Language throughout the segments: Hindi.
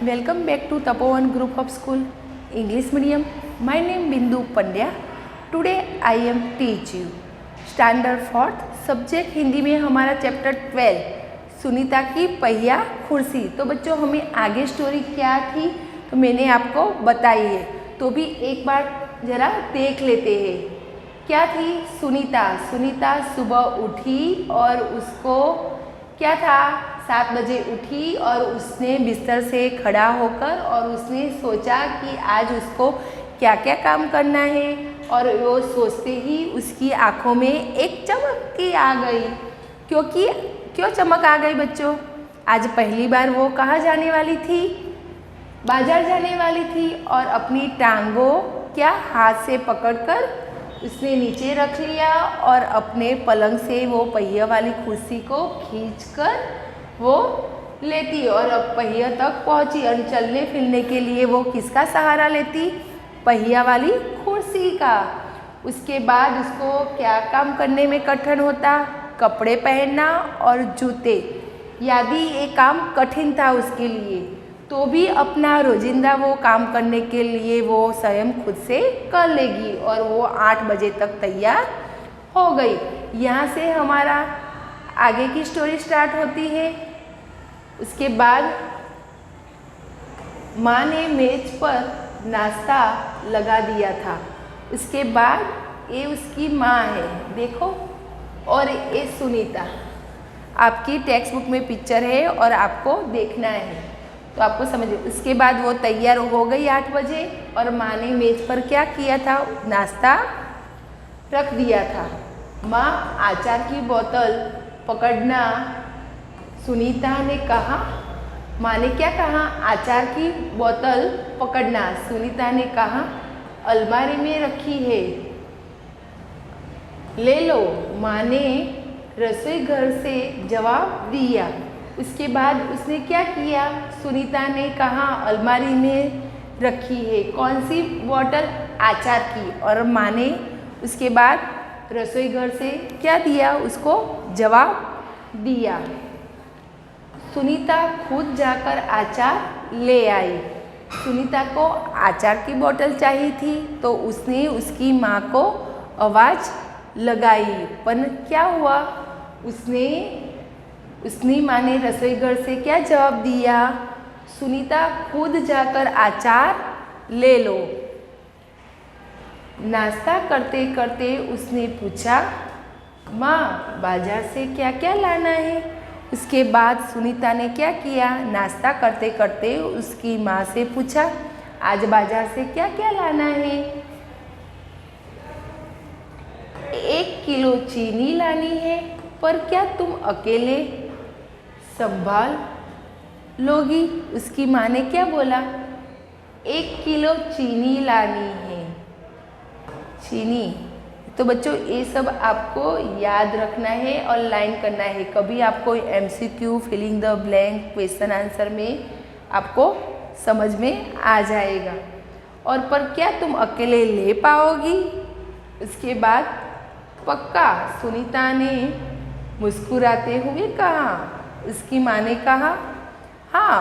Welcome back to Tapovan Group of School English Medium. My name Bindu Pandya. Today I am teach you Standard 4th subject Hindi में हमारा चैप्टर 12 सुनीता की पहिया कुर्सी। तो बच्चों हमें आगे स्टोरी क्या थी तो मैंने आपको बताई है, तो भी एक बार ज़रा देख लेते हैं। क्या थी? सुनीता सुबह उठी और उसको क्या था, 7 बजे उठी और उसने बिस्तर से खड़ा होकर और उसने सोचा कि आज उसको क्या क्या काम करना है, और वो सोचते ही उसकी आँखों में एक चमक की आ गई। क्यों चमक आ गई बच्चों? आज पहली बार वो कहाँ जाने वाली थी? बाजार जाने वाली थी, और अपनी टांगों क्या हाथ से पकड़कर उसने नीचे रख लिया और अपने पलंग से वो पहिया वाली कुर्सी को खींचकर वो लेती और अब पहिया तक पहुंची। और चलने फिरने के लिए वो किसका सहारा लेती? पहिया वाली कुर्सी का। उसके बाद उसको क्या काम करने में कठिन होता? कपड़े पहनना और जूते। यदि ये काम कठिन था उसके लिए, तो भी अपना रोजिंदा वो काम करने के लिए वो स्वयं खुद से कर लेगी, और वो 8 बजे तक तैयार हो गई। यहाँ से हमारा आगे की स्टोरी स्टार्ट होती है। उसके बाद माँ ने मेज पर नाश्ता लगा दिया था। उसके बाद ये उसकी माँ है, देखो, और ये सुनीता। आपकी टेक्स्ट बुक में पिक्चर है और आपको देखना है तो आपको समझिए। उसके बाद वो तैयार हो गई 8 बजे, और माँ ने मेज पर क्या किया था? नाश्ता रख दिया था। माँ अचार की बोतल पकड़ना, सुनीता ने कहा। माँ ने क्या कहा? अचार की बोतल पकड़ना। सुनीता ने कहा अलमारी में रखी है, ले लो, माँ ने रसोई घर से जवाब दिया। उसके बाद उसने क्या किया? सुनीता ने कहा अलमारी में रखी है कौन सी बोतल? अचार की। और माँ ने उसके बाद रसोई घर से क्या दिया? उसको जवाब दिया। सुनीता खुद जाकर अचार ले आई। सुनीता को अचार की बोतल चाहिए थी, तो उसने उसकी माँ को आवाज़ लगाई, पर क्या हुआ? उसने माँ ने रसोई घर से क्या जवाब दिया? सुनीता खुद जाकर अचार ले लो। नाश्ता करते करते उसने पूछा, माँ बाजार से क्या क्या लाना है? उसके बाद सुनीता ने क्या किया? नाश्ता करते करते उसकी माँ से पूछा, आज बाजार से क्या क्या लाना है? 1 किलो चीनी लानी है, पर क्या तुम अकेले संभाल लोगी? उसकी माँ ने क्या बोला? 1 किलो चीनी लानी है। चीनी। तो बच्चों ये सब आपको याद रखना है और लाइन करना है। कभी आपको MCQ filling the blank question answer में आपको समझ में आ जाएगा। और पर क्या तुम अकेले ले पाओगी? उसके बाद पक्का, सुनीता ने मुस्कुराते हुए कहा। उसकी माँ ने कहा हाँ।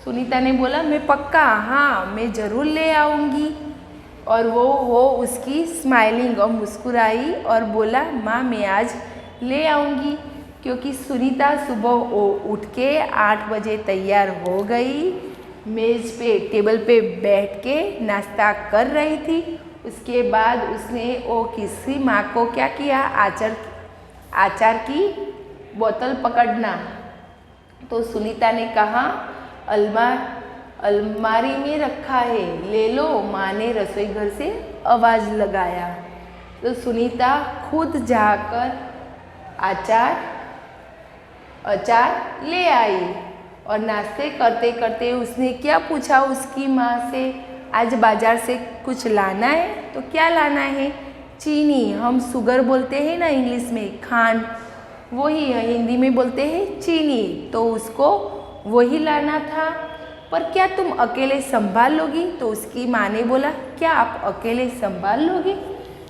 सुनीता ने बोला मैं पक्का, हाँ मैं ज़रूर ले आऊँगी। और वो उसकी स्माइलिंग और मुस्कुराई और बोला माँ मैं आज ले आऊँगी। क्योंकि सुनीता सुबह उठ के 8 बजे तैयार हो गई, मेज़ पे टेबल पे बैठ के नाश्ता कर रही थी। उसके बाद उसने वो किसी माँ को क्या किया? अचार की बोतल पकड़ना। तो सुनीता ने कहा अलमारी में रखा है, ले लो, माँ ने रसोई घर से आवाज़ लगाया। तो सुनीता खुद जाकर अचार ले आई, और नाश्ते करते करते उसने क्या पूछा उसकी माँ से? आज बाजार से कुछ लाना है, तो क्या लाना है? चीनी। हम शुगर बोलते हैं ना इंग्लिश में, खांड, वही हिंदी में बोलते हैं चीनी। तो उसको वही लाना था। पर क्या तुम अकेले संभाल लोगी? तो उसकी माँ ने बोला क्या आप अकेले संभाल लोगी?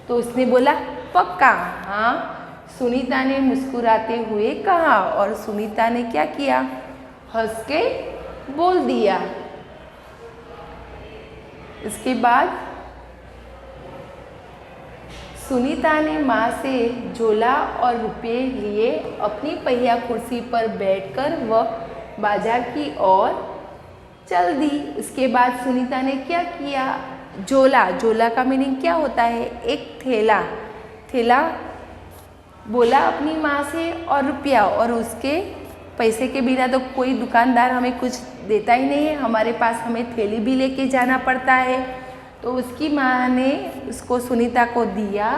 तो उसने बोला पक्का, हाँ। सुनीता ने मुस्कुराते हुए कहा, और सुनीता ने क्या किया? हंस के बोल दिया। इसके बाद सुनीता ने माँ से झोला और रुपये लिए अपनी पहिया कुर्सी पर बैठकर वह बाजार की ओर चल दी। उसके बाद सुनीता ने क्या किया, झोला का मीनिंग क्या होता है, एक थैला बोला अपनी माँ से, और रुपया, और उसके पैसे के बिना तो कोई दुकानदार हमें कुछ देता ही नहीं है, हमारे पास हमें थैली भी लेके जाना पड़ता है। तो उसकी माँ ने उसको सुनीता को दिया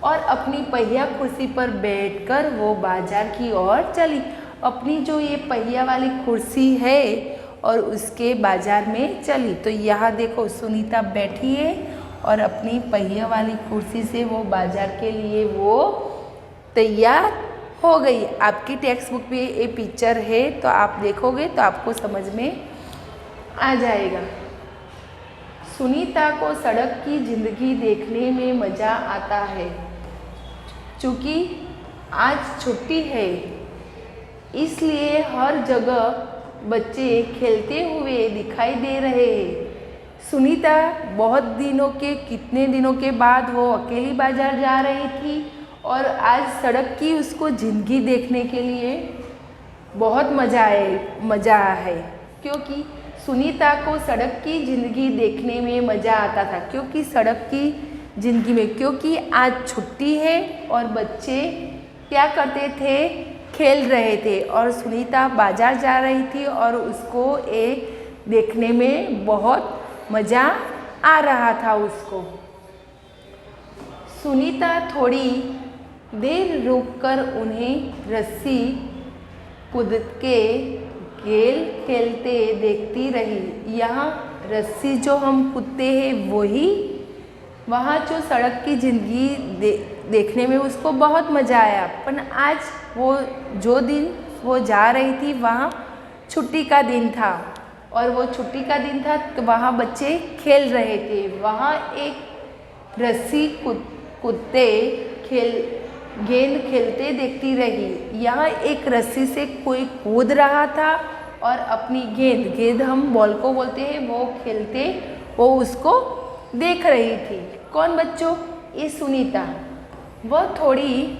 और अपनी पहिया कुर्सी पर बैठकर वो बाजार की ओर चली। अपनी जो ये पहिया वाली कुर्सी है और उसके बाजार में चली। तो यहाँ देखो सुनीता बैठी है और अपनी पहिया वाली कुर्सी से वो बाजार के लिए वो तैयार हो गई। आपकी टेक्स्ट बुक में ये पिक्चर है, तो आप देखोगे तो आपको समझ में आ जाएगा। सुनीता को सड़क की ज़िंदगी देखने में मज़ा आता है। चूँकि आज छुट्टी है इसलिए हर जगह बच्चे खेलते हुए दिखाई दे रहे हैं। सुनीता कितने दिनों के बाद वो अकेली बाजार जा रही थी और आज सड़क की उसको ज़िंदगी देखने के लिए बहुत मज़ा है। क्योंकि सुनीता को सड़क की ज़िंदगी देखने में मज़ा आता था, क्योंकि सड़क की ज़िंदगी में, क्योंकि आज छुट्टी है और बच्चे क्या करते थे, खेल रहे थे, और सुनीता बाजार जा रही थी और उसको ये देखने में बहुत मज़ा आ रहा था उसको। सुनीता थोड़ी देर रुककर उन्हें रस्सी कूद के खेल खेलते देखती रही। यहाँ रस्सी जो हम कूदते हैं वही, वहाँ जो सड़क की ज़िंदगी देखने में उसको बहुत मज़ा आया। पर आज वो जो दिन वो जा रही थी वहाँ छुट्टी का दिन था, और वो छुट्टी का दिन था तो वहाँ बच्चे खेल रहे थे। वहाँ एक रस्सी कूदते गेंद खेलते देखती रही। यहाँ एक रस्सी से कोई कूद रहा था और अपनी गेंद हम बॉल को बोलते हैं, वो खेलते वो उसको देख रही थी। कौन बच्चों? ये सुनीता। वह थोड़ी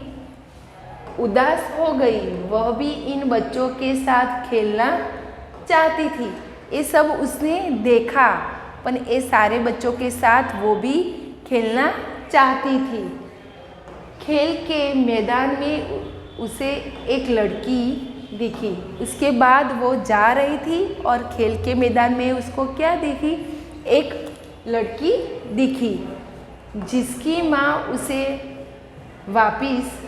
उदास हो गई, वह भी इन बच्चों के साथ खेलना चाहती थी। ये सब उसने देखा, पर ये सारे बच्चों के साथ वो भी खेलना चाहती थी। खेल के मैदान में उसे एक लड़की दिखी। उसके बाद वो जा रही थी और खेल के मैदान में उसको क्या दिखी? एक लड़की दिखी जिसकी माँ उसे वापस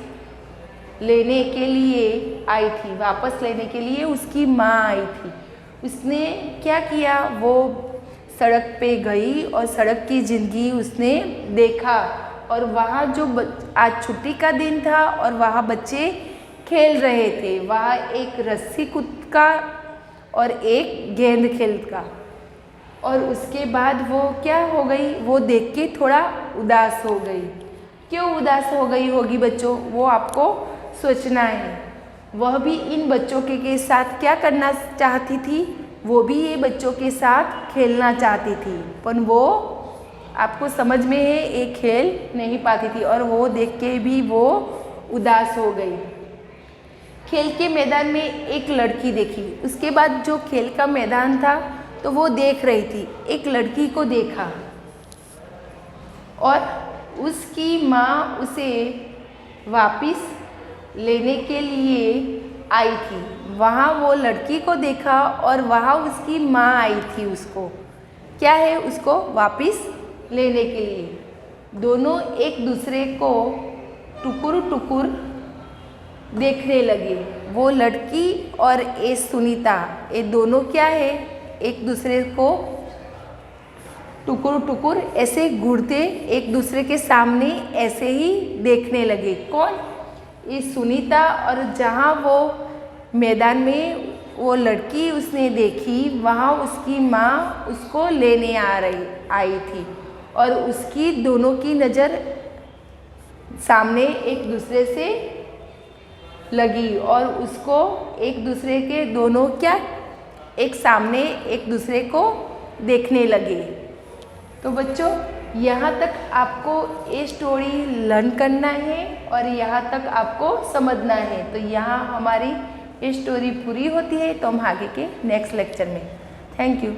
लेने के लिए आई थी। वापस लेने के लिए उसकी माँ आई थी। उसने क्या किया? वो सड़क पे गई और सड़क की ज़िंदगी उसने देखा, और वहाँ जो आज छुट्टी का दिन था और वहाँ बच्चे खेल रहे थे। वहाँ एक रस्सी कूद का और एक गेंद खेल का। और उसके बाद वो क्या हो गई? वो देख के थोड़ा उदास हो गई। क्यों उदास हो गई होगी बच्चों? वो आपको सोचना है। वह भी इन बच्चों के साथ क्या करना चाहती थी? वो भी ये बच्चों के साथ खेलना चाहती थी, पर वो आपको समझ में है ये खेल नहीं पाती थी, और वो देख के भी वो उदास हो गई। खेल के मैदान में एक लड़की देखी। उसके बाद जो खेल का मैदान था तो वो देख रही थी, एक लड़की को देखा और उसकी माँ उसे वापस लेने के लिए आई थी। वहाँ वो लड़की को देखा और वहाँ उसकी माँ आई थी उसको क्या है, उसको वापस लेने के लिए। दोनों एक दूसरे को टुकुर देखने लगे। वो लड़की और ये सुनीता, ये दोनों क्या है, एक दूसरे को टुकुर ऐसे घूरते एक दूसरे के सामने ऐसे ही देखने लगे। कौन? ये सुनीता। और जहाँ वो मैदान में वो लड़की उसने देखी, वहाँ उसकी माँ उसको लेने आई थी, और उसकी दोनों की नज़र सामने एक दूसरे से लगी, और उसको एक दूसरे के दोनों क्या एक सामने एक दूसरे को देखने लगे। तो बच्चों यहाँ तक आपको ये स्टोरी लर्न करना है और यहाँ तक आपको समझना है। तो यहाँ हमारी ये स्टोरी पूरी होती है, तो हम आगे के नेक्स्ट लेक्चर में। Thank you.